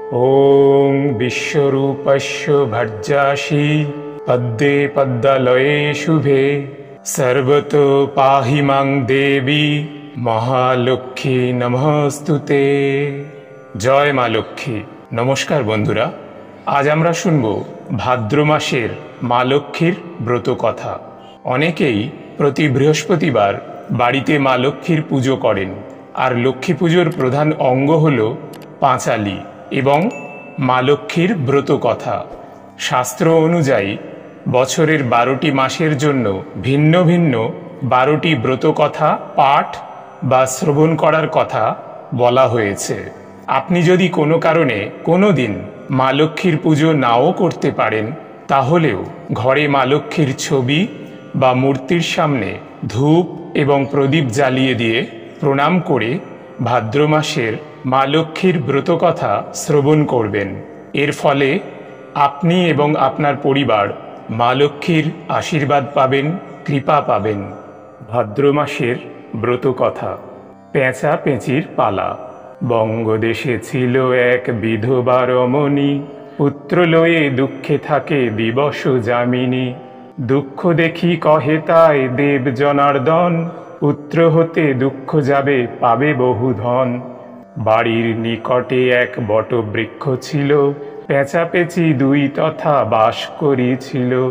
ॐ विश्वरूपस्य भर्जासि पद्मे पद्मलये शुभे सर्वतो पाहि मां देवी महालक्ष्मी नमस्तुते। जय मा लक्ष्मी। नमस्कार बंधुरा, आज आमरा शुनबो भाद्र मासेर मा लक्ष्मीर व्रत कथा। अनेकेई प्रति बृहस्पतिवार बाड़ीते मा लक्ष्मीर पुजो करें और लक्ष्मी पुजोर प्रधान अंग हलो पाँचाली एवं मा लक्ष्मीर व्रत कथा। शास्त्र अनुयायी बछरेर 12टी मासेर जन्य भिन्न भिन्न 12टी व्रत कथा पाठ बा श्रवण करार कथा बला हयेछे। आपनी यदि कोनो कारणे कोनो दिन मा लक्ष्मीर पुजो नाओ करते पारेन ताहलेओ घरे मा लक्ष्मीर छवि बा मूर्तिर सामने धूप एवं प्रदीप जालिए दिए प्रणाम करे भाद्र मासेर मा लक्ष्मीर व्रत कथा श्रवण करबेन। एर फले आपनी एवं आपनार परिवार मा लक्ष्मीर आशीर्वाद पाबेन, कृपा पाबेन। भाद्र मासेर व्रत कथा। पेঁচা পেঁচির पाला। बंगदेशे छिलो एक विधवा रमणी, पुत्र लये दुःखे थाके दिवस जामिनी। दुःख देखी कहे ताई देव जनार्दन, पुत्र होते दुःख जाबे पाबे बहु धन। बाड़ीर निकटे एक बट बृक्ष छिलो, पेঁচা पेঁচি दुई तथा बास करिछिलो।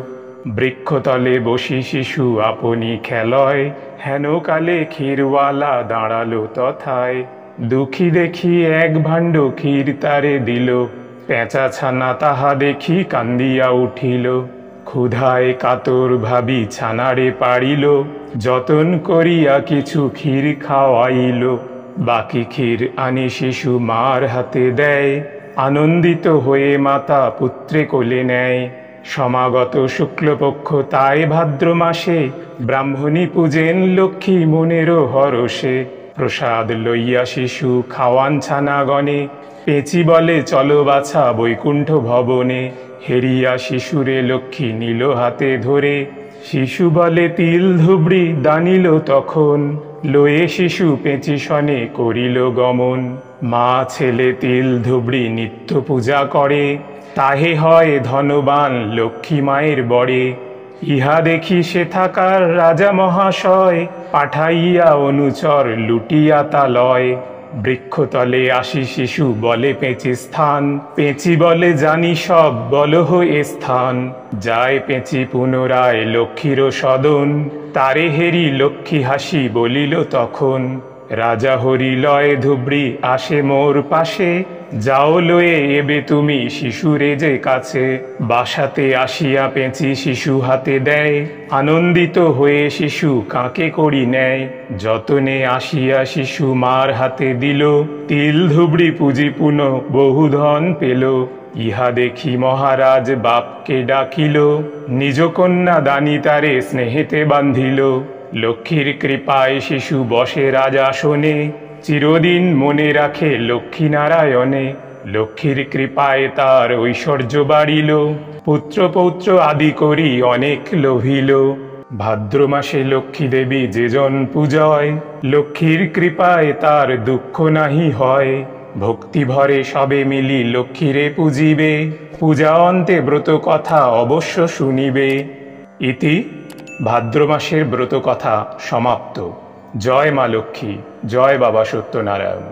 बृक्षतले बसि शिशु आपनी खेलय, हेन काले क्षीरवाला दाঁড়ালো तथाय। दुखी देखी एक भाण्ड क्षीर तारे दिल, पेঁচা ছানা ताहा देखी कांदिया उठिल। क्षुधाय कातर भाबी ছানারে पाड़िल, যতন करिया किछु क्षीर खाওয়াইল। बाकी क्षीर आनी शिशु मार हाथे देय, आनंदित हुए माता पुत्रे कोले नेय। समागत शुक्लपक्ष ताई भाद्र मासे, ब्राह्मणी पूजेन लक्ष्मी मनेरो हरषे। प्रसाद लइया शिशु खाওয়ান ছানাগণে, পেঁচি বলে চলো বাছা বৈকুণ্ঠ ভবনে। হেরিয়া শিশুরে লক্ষ্মী নিল হাতে ধরে, শিশু বলে তিল ধুবড়ি দানিল তখন। লয়ে শিশু পেঁচি সনে করিল গমন। মা ছেলে তিল ধুবড়ি নিত্য পূজা করে, তাহে হয় ধনবান লক্ষ্মী মায়ের বরে। ইহা দেখি সেথাকার রাজা মহাশয়, পাঠাইয়া অনুচর লুটিয়া তা লয়। বৃক্ষতলে আসি শিশু বলে পেঁচি স্থান, পেঁচি বলে জানি সব বলহ এ স্থান। যায় পেঁচি পুনরায় লক্ষ্মীর সদন, তারে হেরি লক্ষ্মী হাসি বলিল তখন। রাজা হরি লয় ধুবড়ি আসে মোর পাশে, যাও লয়ে এবে তুমি শিশুরে যে কাছে। বাসাতে আসিয়া পেঁচি শিশু হাতে দেয়, আনন্দিত হয়ে শিশু কাঁকে করি নেয়। যতনে আসিয়া শিশু মার হাতে দিল, তিল ধুবড়ি পুঁজি পুন বহু ধন পেল। ইহা দেখি মহারাজ বাপকে ডাকিল, নিজ কন্যা দানি তারে স্নেহেতে বান্ধিল। লক্ষ্মীর কৃপায় শিশু বসে রাজাসনে, চিরদিন মনে রাখে লক্ষ্মী নারায়ণে। লক্ষ্মীর কৃপায় তার ঐশ্বর্য বাড়িল, পুত্র পৌত্র আদি করি অনেক লোভিল। ভাদ্র মাসে লক্ষ্মী দেবী যেজন পূজয়, লক্ষ্মীর কৃপায় তার দুঃখ নাহি হয়। ভক্তি ভরে সবে মিলি লক্ষ্মীরে পূজিবে, পূজা অন্তে ব্রত কথা অবশ্য শুনিবে। ইতি ভাদ্র মাসের ব্রত কথা সমাপ্ত। জয় মা লক্ষ্মী, জয় বাবা সত্যনারায়ণ।